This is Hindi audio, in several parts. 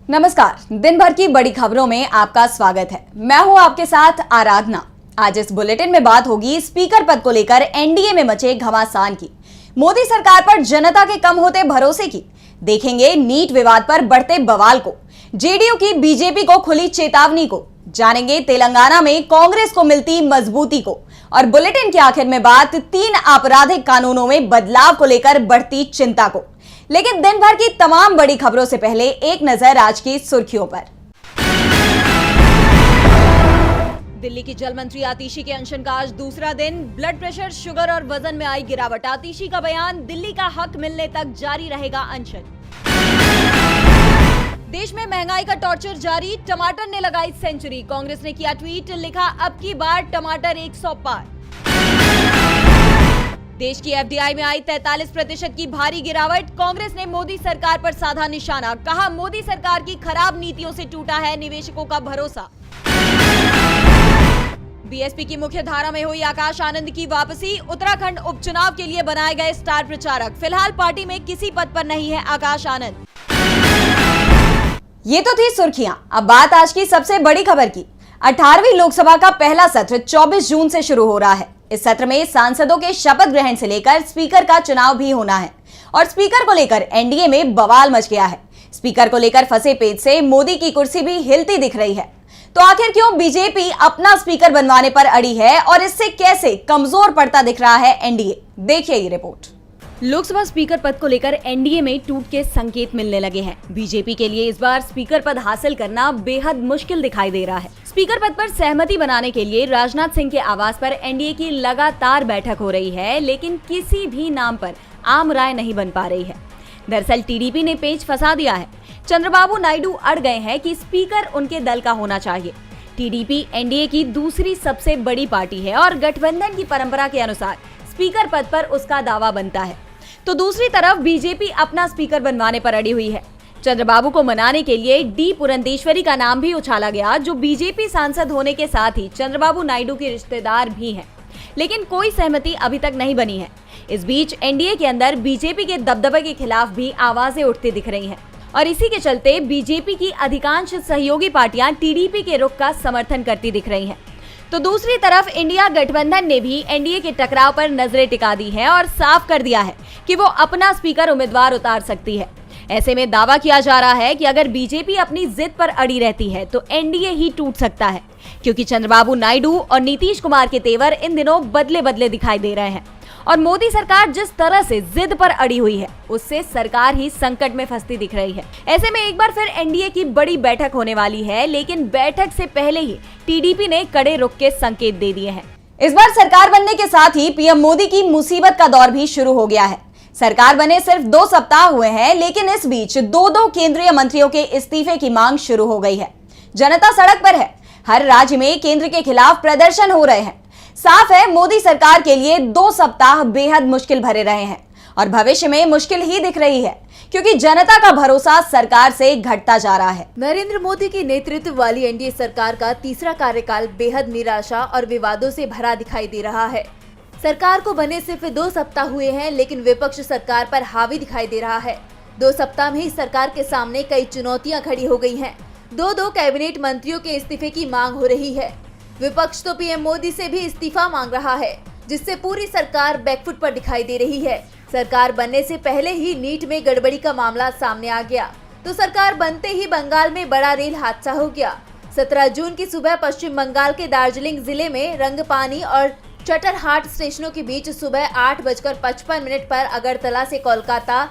नमस्कार, दिन भर की बड़ी खबरों में आपका स्वागत है। मैं हूं आपके साथ आराधना। आज इस बुलेटिन में बात होगी स्पीकर पद को लेकर एनडीए में मचे घमासान की, मोदी सरकार पर जनता के कम होते भरोसे की, देखेंगे नीट विवाद पर बढ़ते बवाल को, जेडीयू की बीजेपी को खुली चेतावनी को, जानेंगे तेलंगाना में कांग्रेस को मिलती मजबूती को, और बुलेटिन के आखिर में बात 3 आपराधिक कानूनों में बदलाव को लेकर बढ़ती चिंता को। लेकिन दिन भर की तमाम बड़ी खबरों से पहले एक नजर आज की सुर्खियों पर। दिल्ली की जल मंत्री आतिशी के अनशन का आज दूसरा दिन। ब्लड प्रेशर, शुगर और वजन में आई गिरावट। आतिशी का बयान, दिल्ली का हक मिलने तक जारी रहेगा अनशन। देश में महंगाई का टॉर्चर जारी, टमाटर ने लगाई सेंचुरी। कांग्रेस ने किया ट्वीट, लिखा अब की बार टमाटर 100 पार। देश की एफडीआई में आई 43% की भारी गिरावट। कांग्रेस ने मोदी सरकार पर साधा निशाना, कहा मोदी सरकार की खराब नीतियों से टूटा है निवेशकों का भरोसा। बीएसपी की मुख्य धारा में हुई आकाश आनंद की वापसी। उत्तराखंड उपचुनाव के लिए बनाए गए स्टार प्रचारक। फिलहाल पार्टी में किसी पद पर नहीं है आकाश आनंद। ये तो थी सुर्खियां। अब बात आज की सबसे बड़ी खबर की। 18वीं लोकसभा का पहला सत्र 24 जून से शुरू हो रहा है। इस सत्र में सांसदों के शपथ ग्रहण से लेकर स्पीकर का चुनाव भी होना है, और स्पीकर को लेकर एनडीए में बवाल मच गया है। स्पीकर को लेकर फंसे पेच से मोदी की कुर्सी भी हिलती दिख रही है। तो आखिर क्यों बीजेपी अपना स्पीकर बनवाने पर अड़ी है, और इससे कैसे कमजोर पड़ता दिख रहा है एनडीए? देखिए ये रिपोर्ट। लोकसभा स्पीकर पद को लेकर एनडीए में टूट के संकेत मिलने लगे हैं। बीजेपी के लिए इस बार स्पीकर पद हासिल करना बेहद मुश्किल दिखाई दे रहा है। स्पीकर पद पर सहमति बनाने के लिए राजनाथ सिंह के आवास पर एनडीए की लगातार बैठक हो रही है, लेकिन किसी भी नाम पर आम राय नहीं बन पा रही है। दरअसल टीडीपी ने पेच फंसा दिया है। चंद्रबाबू नायडू अड़ गए हैं कि स्पीकर उनके दल का होना चाहिए। टीडीपी एनडीए की दूसरी सबसे बड़ी पार्टी है और गठबंधन की परंपरा के अनुसार स्पीकर पद पर उसका दावा बनता है। तो दूसरी तरफ बीजेपी अपना स्पीकर बनवाने पर अड़ी हुई है। चंद्रबाबू को मनाने के लिए डी पुरंदेश्वरी का नाम भी उछाला गया, जो बीजेपी सांसद होने के साथ ही चंद्रबाबू नायडू के रिश्तेदार भी हैं। लेकिन कोई सहमति अभी तक नहीं बनी है। इस बीच एनडीए के अंदर बीजेपी के दबदबे के खिलाफ भी आवाजें उठती दिख रही हैं, और इसी के चलते बीजेपी की अधिकांश सहयोगी पार्टियां टीडीपी के रुख का समर्थन करती दिख रही हैं। तो दूसरी तरफ इंडिया गठबंधन ने भी एनडीए के टकराव पर नजरें टिका दी हैं और साफ कर दिया है कि वो अपना स्पीकर उम्मीदवार उतार सकती है। ऐसे में दावा किया जा रहा है कि अगर बीजेपी अपनी जिद पर अड़ी रहती है तो एनडीए ही टूट सकता है, क्योंकि चंद्रबाबू नायडू और नीतीश कुमार के तेवर इन दिनों बदले बदले दिखाई दे रहे हैं, और मोदी सरकार जिस तरह से जिद पर अड़ी हुई है उससे सरकार ही संकट में फंसती दिख रही है। ऐसे में एक बार फिर एनडीए की बड़ी बैठक होने वाली है, लेकिन बैठक से पहले ही टीडीपी ने कड़े रुख के संकेत दे दिए हैं। इस बार सरकार बनने के साथ ही पीएम मोदी की मुसीबत का दौर भी शुरू हो गया है। सरकार बने सिर्फ 2 सप्ताह हुए हैं, लेकिन इस बीच 2 केंद्रीय मंत्रियों के इस्तीफे की मांग शुरू हो गई है। जनता सड़क पर है। हर राज्य में केंद्र के खिलाफ प्रदर्शन हो रहे हैं। साफ है, मोदी सरकार के लिए 2 सप्ताह बेहद मुश्किल भरे रहे हैं, और भविष्य में मुश्किल ही दिख रही है, क्योंकि जनता का भरोसा सरकार से घटता जा रहा है। नरेंद्र मोदी के नेतृत्व वाली एनडीए सरकार का तीसरा कार्यकाल बेहद निराशा और विवादों से भरा दिखाई दे रहा है। सरकार को बने सिर्फ 2 सप्ताह हुए हैं, लेकिन विपक्ष सरकार पर हावी दिखाई दे रहा है। 2 सप्ताह में ही सरकार के सामने कई चुनौतियां खड़ी हो गई हैं। 2 कैबिनेट मंत्रियों के इस्तीफे की मांग हो रही है। विपक्ष तो पीएम मोदी से भी इस्तीफा मांग रहा है, जिससे पूरी सरकार बैकफुट पर दिखाई दे रही है। सरकार बनने से पहले ही नीट में गड़बड़ी का मामला सामने आ गया, तो सरकार बनते ही बंगाल में बड़ा रेल हादसा हो गया। 17 जून की सुबह पश्चिम बंगाल के दार्जिलिंग जिले में रंगपानी और चटरहाट स्टेशनों के बीच सुबह 8:55 पर अगरतला से कोलकाता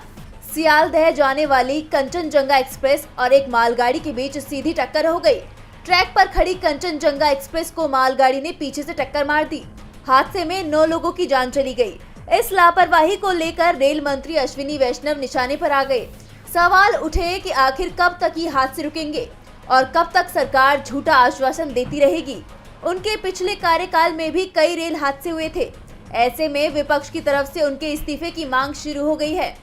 सियालदह जाने वाली कंचनजंगा एक्सप्रेस और एक मालगाड़ी के बीच सीधी टक्कर हो गई। ट्रैक पर खड़ी कंचनजंगा एक्सप्रेस को मालगाड़ी ने पीछे से टक्कर मार दी। हादसे में 9 लोगों की जान चली गई। इस लापरवाही को लेकर रेल मंत्री अश्विनी वैष्णव निशाने पर आ गए। सवाल उठे कि आखिर कब तक ये हादसे रुकेंगे और कब तक सरकार झूठा आश्वासन देती रहेगी। उनके पिछले कार्यकाल में भी कई रेल हादसे हुए थे। ऐसे में विपक्ष की तरफ से उनके इस्तीफे की मांग शुरू हो गई है।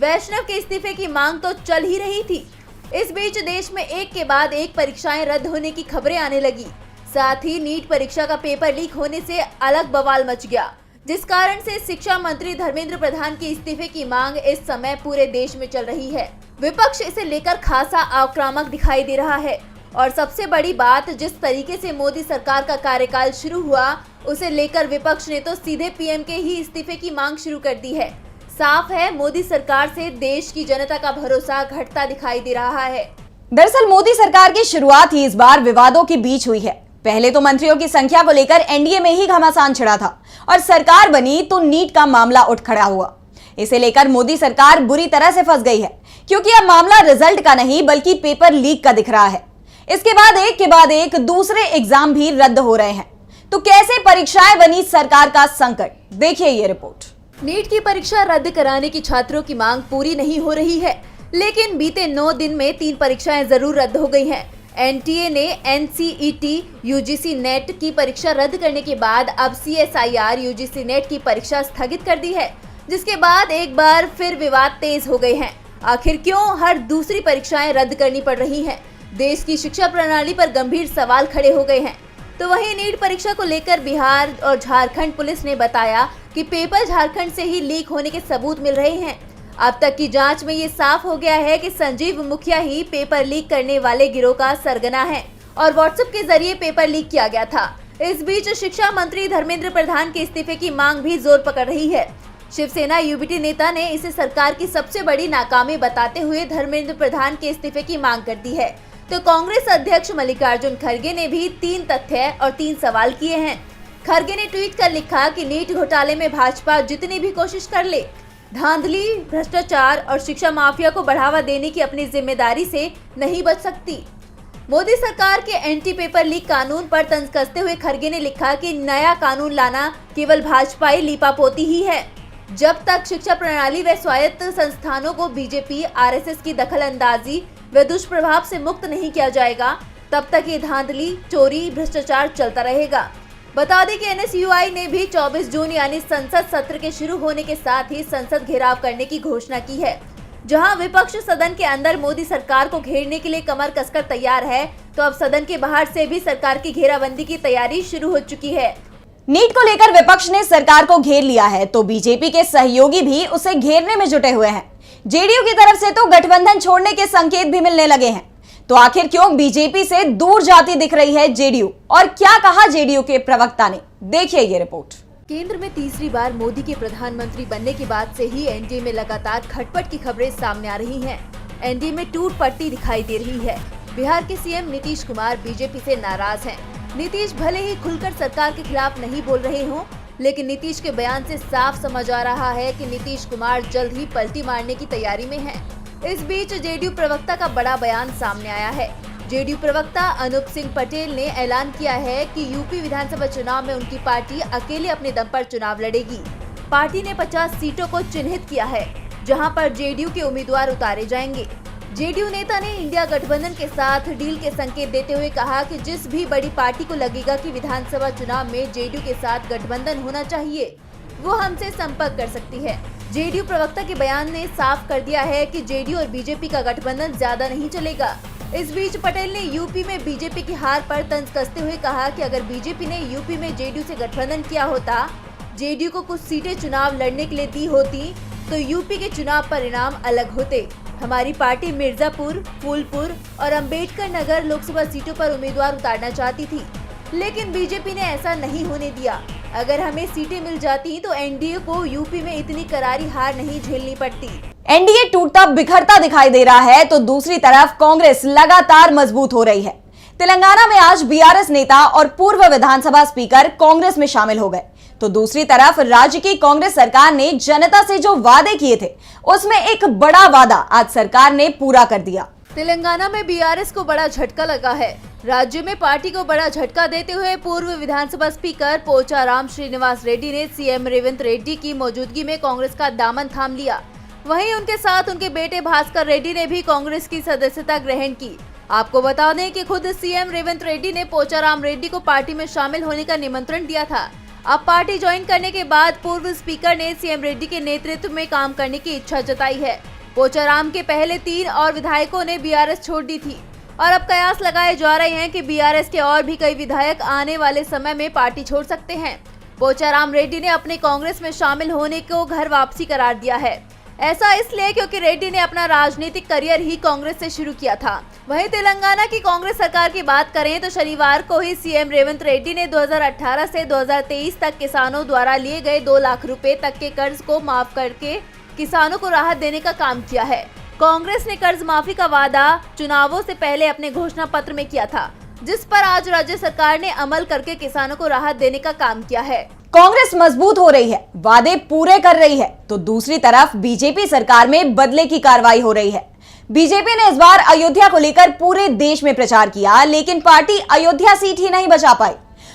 वैष्णव के इस्तीफे की मांग तो चल ही रही थी। इस बीच देश में एक के बाद एक परीक्षाएं रद्द होने की खबरें आने लगी। साथ ही नीट परीक्षा का पेपर लीक होने से अलग बवाल मच गया, जिस कारण से शिक्षा मंत्री धर्मेंद्र प्रधान के इस्तीफे की मांग इस समय पूरे देश में चल रही है। विपक्ष इसे लेकर खासा आक्रामक दिखाई दे रहा है और सबसे बड़ी बात, जिस तरीके से मोदी सरकार का कार्यकाल शुरू हुआ उसे लेकर विपक्ष ने तो सीधे पीएम के ही इस्तीफे की मांग शुरू कर दी है। साफ है, मोदी सरकार से देश की जनता का भरोसा घटता दिखाई दे रहा है। दरअसल मोदी सरकार की शुरुआत ही इस बार विवादों के बीच हुई है। पहले तो मंत्रियों की संख्या को लेकर एनडीए में ही घमासान छिड़ा था और सरकार बनी तो नीट का मामला उठ खड़ा हुआ। इसे लेकर मोदी सरकार बुरी तरह से फंस गई है, क्योंकि अब मामला रिजल्ट का नहीं बल्कि पेपर लीक का दिख रहा है। इसके बाद एक के बाद एक दूसरे एग्जाम भी रद्द हो रहे हैं। तो कैसे परीक्षाएं बनी सरकार का संकट, देखिए ये रिपोर्ट। नीट की परीक्षा रद्द कराने की छात्रों की मांग पूरी नहीं हो रही है, लेकिन बीते 9 दिन में 3 परीक्षाएं जरूर रद्द हो गई हैं। एनटीए ने एनसीईटी यूजीसी नेट की परीक्षा रद्द करने के बाद अब सीएसआईआर यूजीसी नेट की परीक्षा स्थगित कर दी है, जिसके बाद एक बार फिर विवाद तेज हो गए हैं। आखिर क्यों हर दूसरी परीक्षाएं रद्द करनी पड़ रही हैं? देश की शिक्षा प्रणाली पर गंभीर सवाल खड़े हो गए हैं। तो वहीं नीट परीक्षा को लेकर बिहार और झारखंड पुलिस ने बताया कि पेपर झारखंड से ही लीक होने के सबूत मिल रहे हैं। अब तक की जांच में ये साफ हो गया है कि संजीव मुखिया ही पेपर लीक करने वाले गिरोह का सरगना है और व्हाट्सएप के जरिए पेपर लीक किया गया था। इस बीच शिक्षा मंत्री धर्मेंद्र प्रधान के इस्तीफे की मांग भी जोर पकड़ रही है। शिवसेना यूबीटी नेता ने इसे सरकार की सबसे बड़ी नाकामी बताते हुए धर्मेंद्र प्रधान के इस्तीफे की मांग कर दी है। तो कांग्रेस अध्यक्ष मल्लिकार्जुन खड़गे ने भी 3 तथ्य और 3 सवाल किए हैं। खड़गे ने ट्वीट कर लिखा कि नीट घोटाले में भाजपा जितनी भी कोशिश कर ले, धांधली, भ्रष्टाचार और शिक्षा माफिया को बढ़ावा देने की अपनी जिम्मेदारी से नहीं बच सकती। मोदी सरकार के एंटी पेपर लीक कानून पर तंज कसते हुए खड़गे ने लिखा कि नया कानून लाना केवल भाजपाई लीपापोती ही है। जब तक शिक्षा प्रणाली व स्वायत्त संस्थानों को बीजेपी, आरएसएस की दखलंदाजी व दुष्प्रभाव से मुक्त नहीं किया जाएगा, तब तक ये धांधली, चोरी, भ्रष्टाचार चलता रहेगा। बता दें कि एनएसयूआई ने भी 24 जून यानी संसद सत्र के शुरू होने के साथ ही संसद घेराव करने की घोषणा की है। जहां विपक्ष सदन के अंदर मोदी सरकार को घेरने के लिए कमर कसकर तैयार है, तो अब सदन के बाहर से भी सरकार की घेराबंदी की तैयारी शुरू हो चुकी है। नीट को लेकर विपक्ष ने सरकार को घेर लिया है, तो बीजेपी के सहयोगी भी उसे घेरने में जुटे हुए हैं। जेडीयू की तरफ से तो गठबंधन छोड़ने के संकेत भी मिलने लगे हैं। तो आखिर क्यों बीजेपी से दूर जाती दिख रही है जेडीयू, और क्या कहा जेडीयू के प्रवक्ता ने, देखिए ये रिपोर्ट। केंद्र में तीसरी बार मोदी के प्रधानमंत्री बनने के बाद से ही एनडीए में लगातार खटपट की खबरें सामने आ रही हैं। एनडीए में टूट पड़ती दिखाई दे रही है। बिहार के सीएम नीतीश कुमार बीजेपी से नाराज हैं। नीतीश भले ही खुलकर सरकार के खिलाफ नहीं बोल रहे हों, लेकिन नीतीश के बयान से साफ समझ आ रहा है कि नीतीश कुमार जल्द ही पलटी मारने की तैयारी में हैं। इस बीच जेडीयू प्रवक्ता का बड़ा बयान सामने आया है। जेडीयू प्रवक्ता अनूप सिंह पटेल ने ऐलान किया है कि यूपी विधानसभा चुनाव में उनकी पार्टी अकेले अपने दम पर चुनाव लड़ेगी। पार्टी ने 50 सीटों को चिन्हित किया है, जहां पर जेडीयू के उम्मीदवार उतारे जाएंगे। जेडीयू नेता ने इंडिया गठबंधन के साथ डील के संकेत देते हुए कहा कि जिस भी बड़ी पार्टी को लगेगा कि विधानसभा चुनाव में जेडीयू के साथ गठबंधन होना चाहिए, वो हमसे संपर्क कर सकती है। जेडीयू प्रवक्ता के बयान ने साफ कर दिया है कि जेडीयू और बीजेपी का गठबंधन ज्यादा नहीं चलेगा। इस बीच पटेल ने यूपी में बीजेपी की हार पर तंज कसते हुए कहा कि अगर बीजेपी ने यूपी में जेडीयू से गठबंधन किया होता, जेडीयू को कुछ सीटें चुनाव लड़ने के लिए दी होती, तो यूपी के चुनाव परिणाम अलग होते। हमारी पार्टी मिर्जापुर, फूलपुर और अंबेडकर नगर लोकसभा सीटों पर उम्मीदवार उतारना चाहती थी, लेकिन बीजेपी ने ऐसा नहीं होने दिया। अगर हमें सीटें मिल जाती तो एनडीए को यूपी में इतनी करारी हार नहीं झेलनी पड़ती। एनडीए टूटता बिखरता दिखाई दे रहा है, तो दूसरी तरफ कांग्रेस लगातार मजबूत हो रही है। तेलंगाना में आज बीआरएस नेता और पूर्व विधानसभा स्पीकर कांग्रेस में शामिल हो गए, तो दूसरी तरफ राज्य की कांग्रेस सरकार ने जनता से जो वादे किए थे, उसमें एक बड़ा वादा आज सरकार ने पूरा कर दिया। तेलंगाना में बीआरएस को बड़ा झटका लगा है। राज्य में पार्टी को बड़ा झटका देते हुए पूर्व विधानसभा स्पीकर पोचाराम श्रीनिवास रेड्डी ने सीएम रेवंत रेड्डी की मौजूदगी में कांग्रेस का दामन थाम लिया। वहीं उनके साथ उनके बेटे भास्कर रेड्डी ने भी कांग्रेस की सदस्यता ग्रहण की। आपको बता दें कि खुद सीएम रेवंत रेड्डी ने पोचाराम रेड्डी को पार्टी में शामिल होने का निमंत्रण दिया था। अब पार्टी ज्वाइन करने के बाद पूर्व स्पीकर ने सीएम रेड्डी के नेतृत्व में काम करने की इच्छा जताई है। पोचाराम के पहले 3 और विधायकों ने बीआरएस छोड़ दी थी और अब कयास लगाए जा रहे हैं कि बीआरएस के और भी कई विधायक आने वाले समय में पार्टी छोड़ सकते हैं। पोचाराम रेड्डी ने अपने कांग्रेस में शामिल होने को घर वापसी करार दिया है। ऐसा इसलिए क्योंकि रेड्डी ने अपना राजनीतिक करियर ही कांग्रेस से शुरू किया था। वहीं तेलंगाना की कांग्रेस सरकार की बात करें तो शनिवार को ही सीएम रेवंत रेड्डी ने 2018 से 2023 तक किसानों द्वारा लिए गए 2 लाख रुपए तक के कर्ज को माफ करके किसानों को राहत देने का काम किया है। कांग्रेस ने कर्ज माफी का वादा चुनावों से पहले अपने घोषणा पत्र में किया था, जिस पर आज राज्य सरकार ने अमल करके किसानों को राहत देने का काम किया है। कांग्रेस मजबूत हो रही है, वादे पूरे कर रही है, तो दूसरी तरफ बीजेपी सरकार में बदले की कार्रवाई हो रही है। बीजेपी ने इस बार अयोध्या को लेकर पूरे देश में प्रचार किया, लेकिन पार्टी अयोध्या सीट ही नहीं बचा पाई।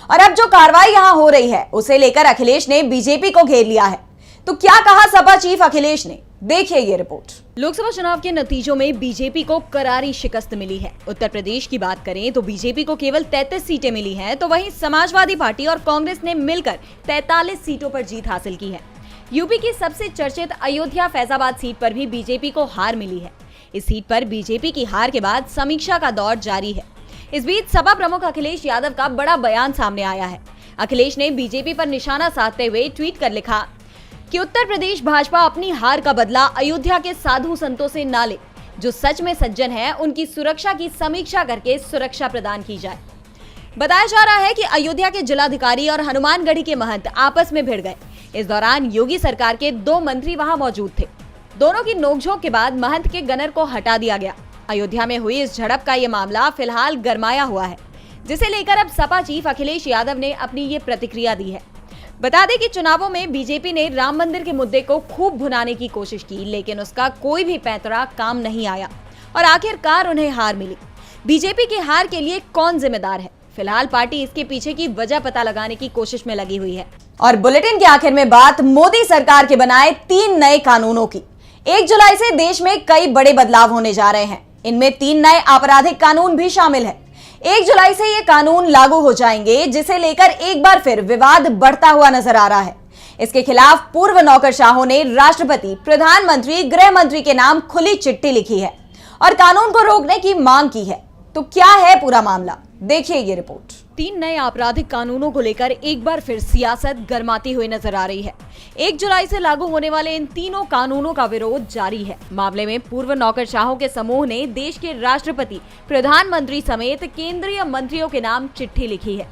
और अब जो कार्रवाई यहां हो रही है उसे लेकर अखिलेश ने बीजेपी को घेर लिया है। तो क्या कहा सपा चीफ अखिलेश ने, देखिए ये रिपोर्ट। लोकसभा चुनाव के नतीजों में बीजेपी को करारी शिकस्त मिली है। उत्तर प्रदेश की बात करें तो बीजेपी को केवल 33 सीटें मिली हैं, तो वहीं समाजवादी पार्टी और कांग्रेस ने मिलकर 43 सीटों पर जीत हासिल की है। यूपी की सबसे चर्चित अयोध्या फैजाबाद सीट पर भी बीजेपी को हार मिली है। इस सीट पर बीजेपी की हार के बाद समीक्षा का दौर जारी है। इस बीच सपा प्रमुख अखिलेश यादव का बड़ा बयान सामने आया है। अखिलेश ने बीजेपी पर निशाना साधते हुए ट्वीट कर लिखा कि उत्तर प्रदेश भाजपा अपनी हार का बदला अयोध्या के साधु संतों से ना ले। जो सच में सज्जन हैं, उनकी सुरक्षा की समीक्षा करके सुरक्षा प्रदान की जाए। बताया जा रहा है कि अयोध्या के जिलाधिकारी और हनुमानगढ़ी के महंत आपस में भिड़ गए। इस दौरान योगी सरकार के 2 मंत्री वहां मौजूद थे। दोनों की नोकझोंक के बाद महंत के गनर को हटा दिया गया। अयोध्या में हुई इस झड़प का ये मामला फिलहाल गरमाया हुआ है, जिसे लेकर अब सपा चीफ अखिलेश यादव ने अपनी ये प्रतिक्रिया दी है। बता दें कि चुनावों में बीजेपी ने राम मंदिर के मुद्दे को खूब भुनाने की कोशिश की, लेकिन उसका कोई भी पैंतरा काम नहीं आया और आखिरकार उन्हें हार मिली। बीजेपी की हार के लिए कौन जिम्मेदार है? फिलहाल पार्टी इसके पीछे की वजह पता लगाने की कोशिश में लगी हुई है। और बुलेटिन के आखिर में बात मोदी सरकार के बनाए 3 नए कानूनों की। 1 जुलाई से देश में कई बड़े बदलाव होने जा रहे हैं। इनमें 3 नए आपराधिक कानून भी शामिल है। 1 जुलाई से ये कानून लागू हो जाएंगे, जिसे लेकर एक बार फिर विवाद बढ़ता हुआ नजर आ रहा है। इसके खिलाफ पूर्व नौकरशाहों ने राष्ट्रपति, प्रधानमंत्री, गृह मंत्री के नाम खुली चिट्ठी लिखी है और कानून को रोकने की मांग की है। तो क्या है पूरा मामला, देखिए ये रिपोर्ट। 3 नए आपराधिक कानूनों को लेकर एक बार फिर सियासत गरमाती हुई नजर आ रही है। 1 जुलाई से लागू होने वाले इन तीनों कानूनों का विरोध जारी है। मामले में पूर्व नौकरशाहों के समूह ने देश के राष्ट्रपति, प्रधानमंत्री समेत केंद्रीय मंत्रियों के नाम चिट्ठी लिखी है।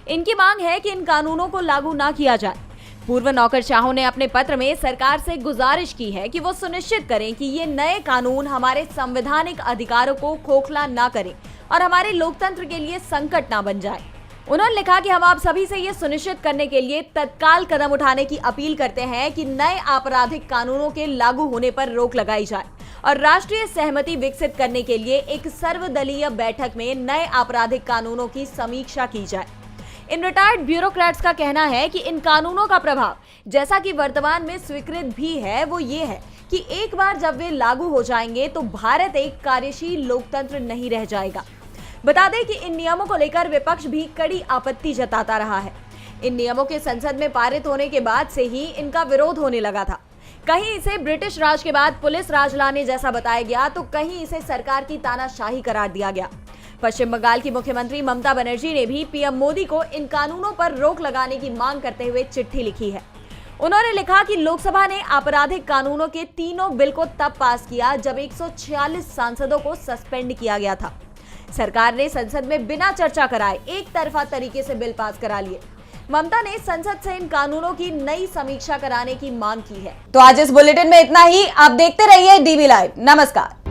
इनकी मांग है कि इन कानूनों को लागू न किया जाए। पूर्व नौकरशाहों ने अपने पत्र में सरकार से गुजारिश की है कि वो सुनिश्चित करें कि ये नए कानून हमारे संवैधानिक अधिकारों को खोखला न करें और हमारे लोकतंत्र के लिए संकट न बन जाए। उन्होंने लिखा कि हम आप सभी से ये सुनिश्चित करने के लिए तत्काल कदम उठाने की अपील करते हैं कि नए आपराधिक कानूनों के लागू होने पर रोक लगाई जाए और राष्ट्रीय सहमति विकसित करने के लिए एक सर्वदलीय बैठक में नए आपराधिक कानूनों की समीक्षा की जाए। इन रिटायर्ड ब्यूरोक्रेट्स का कहना है कि इन कानूनों का प्रभाव, जैसा कि वर्तमान में स्वीकृत भी है, वो ये है कि एक बार जब वे लागू हो जाएंगे तो भारत एक कार्यशील लोकतंत्र नहीं रह जाएगा। बता दें कि इन नियमों को लेकर विपक्ष भी कड़ी आपत्ति जताता रहा है। इन नियमों के संसद में पारित होने के बाद से ही इनका विरोध होने लगा था। कहीं इसे ब्रिटिश राज के बाद पुलिस राज लाने जैसा बताया गया, तो कहीं इसे सरकार की तानाशाही करार दिया गया। पश्चिम बंगाल की मुख्यमंत्री ममता बनर्जी ने भी पीएम मोदी को इन कानूनों पर रोक लगाने की मांग करते हुए चिट्ठी लिखी है। उन्होंने लिखा कि लोकसभा ने आपराधिक कानूनों के तीनों बिल को तब पास किया जब 146 सांसदों को सस्पेंड किया गया था। सरकार ने संसद में बिना चर्चा कराए एक तरफा तरीके से बिल पास करा लिए। ममता ने संसद से इन कानूनों की नई समीक्षा कराने की मांग की है। तो आज इस बुलेटिन में इतना ही। आप देखते रहिए डीवी लाइव। नमस्कार।